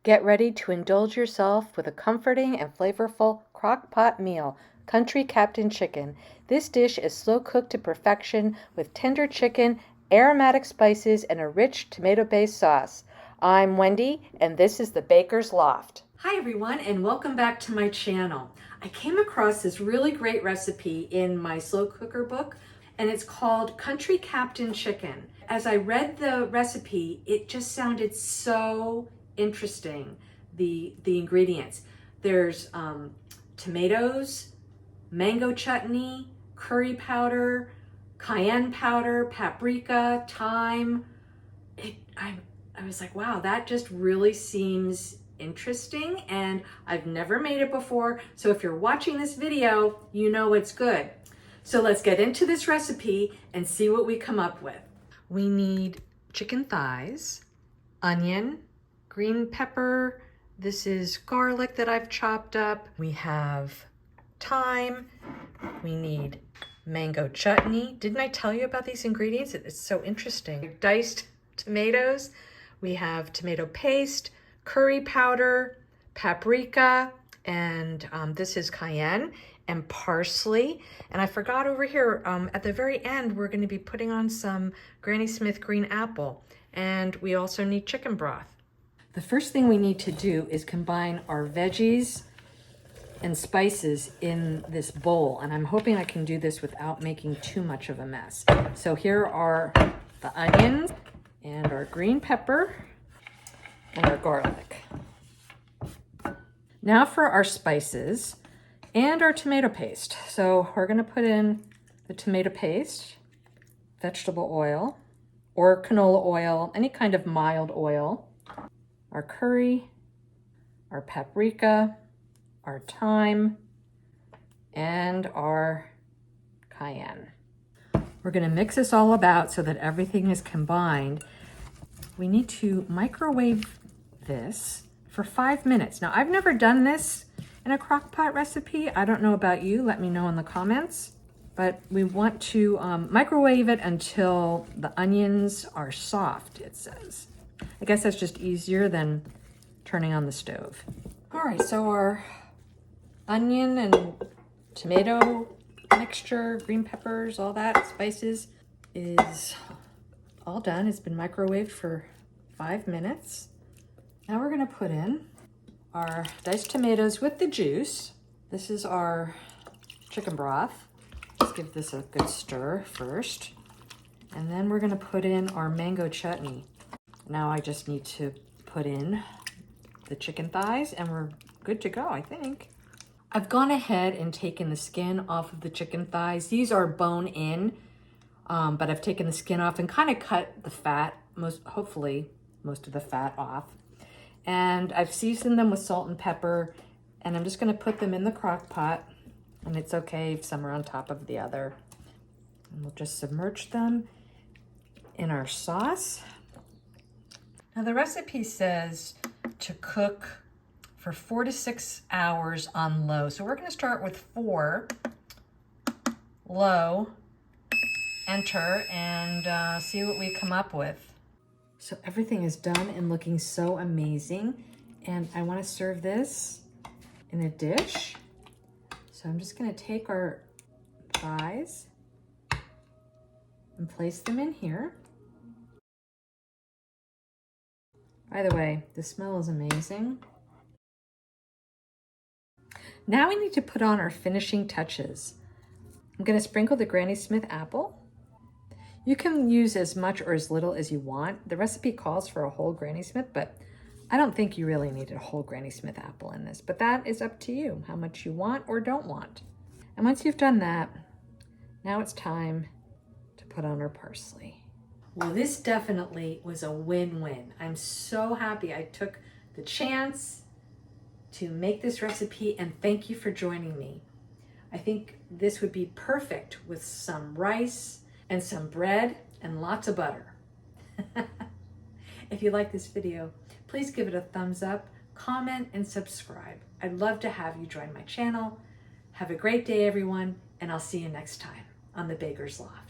Get ready to indulge yourself with a comforting and flavorful crock-pot meal, Country Captain Chicken. This dish is slow cooked to perfection with tender chicken, aromatic spices, and a rich tomato-based sauce. I'm Wendy, and this is the Baker's Loft. Hi everyone, and welcome back to my channel. I came across this really great recipe in my slow cooker book, and it's called Country Captain Chicken. As I read the recipe, it just sounded so interesting, the ingredients. There's tomatoes, mango chutney, curry powder, cayenne powder, paprika, thyme. I was like, wow, that just really seems interesting, and I've never made it before, so if you're watching this video, you know it's good. So let's get into this recipe and see what we come up with. We need chicken thighs, onion, green pepper. This is garlic that I've chopped up. We have thyme. We need mango chutney. Didn't I tell you about these ingredients? It's so interesting. Diced tomatoes. We have tomato paste, curry powder, paprika, and this is cayenne, and parsley. And I forgot over here, at the very end, we're gonna be putting on some Granny Smith green apple. And we also need chicken broth. The first thing we need to do is combine our veggies and spices in this bowl. And I'm hoping I can do this without making too much of a mess. So here are the onions and our green pepper and our garlic. Now for our spices and our tomato paste. So we're gonna put in the tomato paste, vegetable oil, or canola oil, any kind of mild oil, our curry, our paprika, our thyme, and our cayenne. We're gonna mix this all about so that everything is combined. We need to microwave this for 5 minutes. Now, I've never done this in a crock pot recipe. I don't know about you, let me know in the comments. But we want to microwave it until the onions are soft, it says. I guess that's just easier than turning on the stove. All right, so our onion and tomato mixture, green peppers, all that, spices, is all done. It's been microwaved for 5 minutes. Now we're gonna put in our diced tomatoes with the juice. This is our chicken broth. Just give this a good stir first. And then we're gonna put in our mango chutney. Now I just need to put in the chicken thighs and we're good to go, I think. I've gone ahead and taken the skin off of the chicken thighs. These are bone in, but I've taken the skin off and kind of cut the fat, hopefully most of the fat off. And I've seasoned them with salt and pepper, and I'm just gonna put them in the crock pot, and it's okay if some are on top of the other. And we'll just submerge them in our sauce. Now the recipe says to cook for 4 to 6 hours on low. So we're gonna start with 4, low, enter, and see what we come up with. So everything is done and looking so amazing. And I wanna serve this in a dish. So I'm just gonna take our thighs and place them in here. By the way, the smell is amazing. Now we need to put on our finishing touches. I'm gonna sprinkle the Granny Smith apple. You can use as much or as little as you want. The recipe calls for a whole Granny Smith, but I don't think you really need a whole Granny Smith apple in this, but that is up to you, how much you want or don't want. And once you've done that, now it's time to put on our parsley. Well, this definitely was a win-win. I'm so happy I took the chance to make this recipe, and thank you for joining me. I think this would be perfect with some rice and some bread and lots of butter. If you like this video, please give it a thumbs up, comment, and subscribe. I'd love to have you join my channel. Have a great day, everyone, and I'll see you next time on the Baker's Loft.